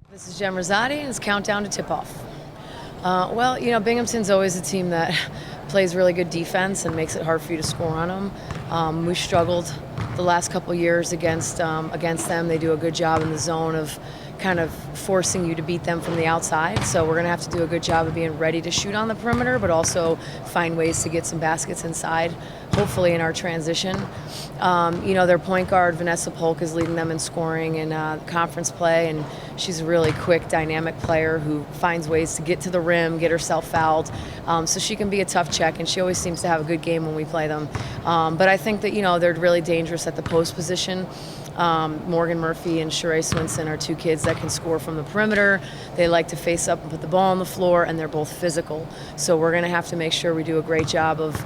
This is Rizzotti, and it's Countdown to Tip-Off. Well, Binghamton's always a team that plays really good defense and makes it hard for you to score on them. We struggled the last couple years against them. They do a good job in the zone of kind of forcing you to beat them from the outside. So we're going to have to do a good job of being ready to shoot on the perimeter, but also find ways to get some baskets inside, hopefully in our transition. Their point guard, Vanessa Polk, is leading them in scoring in conference play, and she's a really quick, dynamic player who finds ways to get to the rim, get herself fouled. So she can be a tough check, and she always seems to have a good game when we play them. But I think that, they're really dangerous at the post position. Morgan Murphy and Sheree Swinson are two kids that can score from the perimeter. They like to face up and put the ball on the floor, and they're both physical. So we're going to have to make sure we do a great job of,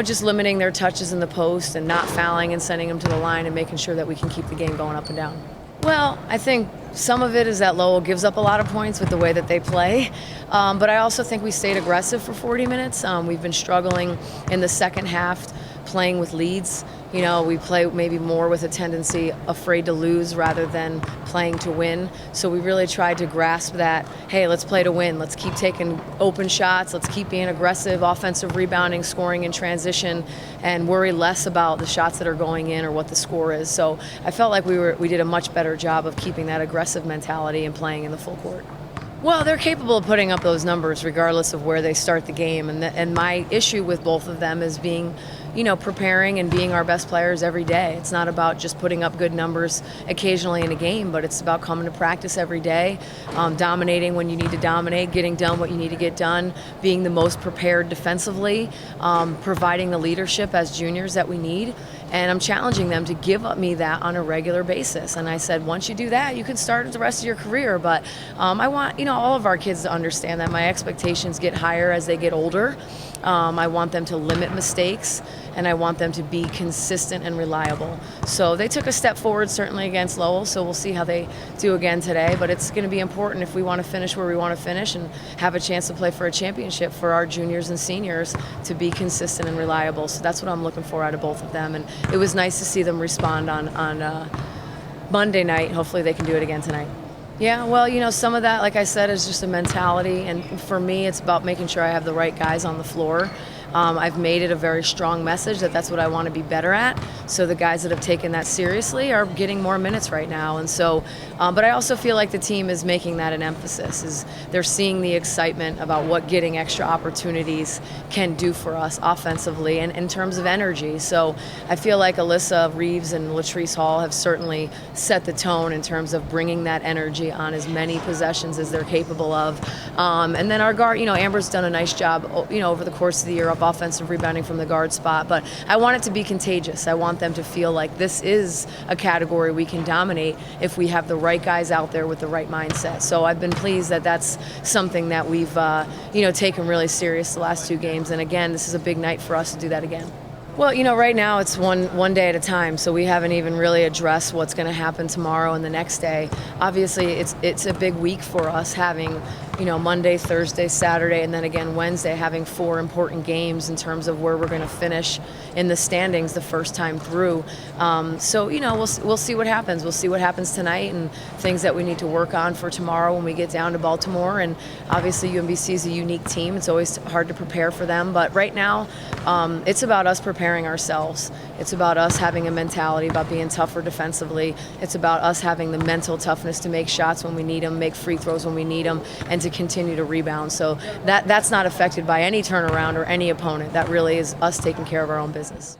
just limiting their touches in the post and not fouling and sending them to the line and making sure that we can keep the game going up and down. Well, I think some of it is that Lowell gives up a lot of points with the way that they play. But I also think we stayed aggressive for 40 minutes. We've been struggling in the second half playing with leads. We play maybe more with a tendency afraid to lose rather than playing to win. So we really tried to grasp that, hey, let's play to win. Let's keep taking open shots. Let's keep being aggressive, offensive rebounding, scoring in transition, and worry less about the shots that are going in or what the score is. So I felt like we did a much better job of keeping that aggressive mentality and playing in the full court. Well, they're capable of putting up those numbers regardless of where they start the game. And my issue with both of them is being, preparing and being our best players every day. It's not about just putting up good numbers occasionally in a game, but it's about coming to practice every day, dominating when you need to dominate, getting done what you need to get done, being the most prepared defensively, providing the leadership as juniors that we need. And I'm challenging them to give me that on a regular basis. And I said, once you do that, you can start the rest of your career. But I want, all of our kids to understand that my expectations get higher as they get older. I want them to limit mistakes, and I want them to be consistent and reliable. So they took a step forward, certainly against Lowell, so we'll see how they do again today. But it's going to be important if we want to finish where we want to finish and have a chance to play for a championship for our juniors and seniors to be consistent and reliable. So that's what I'm looking for out of both of them. And it was nice to see them respond on Monday night. Hopefully they can do it again tonight. Yeah, well, some of that, like I said, is just a mentality. And for me, it's about making sure I have the right guys on the floor. I've made it a very strong message that that's what I want to be better at. So the guys that have taken that seriously are getting more minutes right now. And so, but I also feel like the team is making that an emphasis. Is they're seeing the excitement about what getting extra opportunities can do for us offensively and in terms of energy. So I feel like Alyssa Reeves and Latrice Hall have certainly set the tone in terms of bringing that energy on as many possessions as they're capable of. And then our guard, Amber's done a nice job, over the course of the year of offensive rebounding from the guard spot. But I want it to be contagious. I want them to feel like this is a category we can dominate if we have the right guys out there with the right mindset. So I've been pleased that that's something that we've, taken really serious the last two games. And again, this is a big night for us to do that again. Well, right now it's one day at a time, so we haven't even really addressed what's going to happen tomorrow and the next day. Obviously, it's a big week for us having, Monday, Thursday, Saturday, and then again Wednesday, having 4 important games in terms of where we're going to finish in the standings the first time through. So, we'll see what happens. We'll see what happens tonight and things that we need to work on for tomorrow when we get down to Baltimore. And obviously, UMBC is a unique team. It's always hard to prepare for them, but right now, it's about us preparing ourselves. It's about us having a mentality about being tougher defensively. It's about us having the mental toughness to make shots when we need them, make free throws when we need them, and to continue to rebound. So that's not affected by any turnaround or any opponent. That really is us taking care of our own business.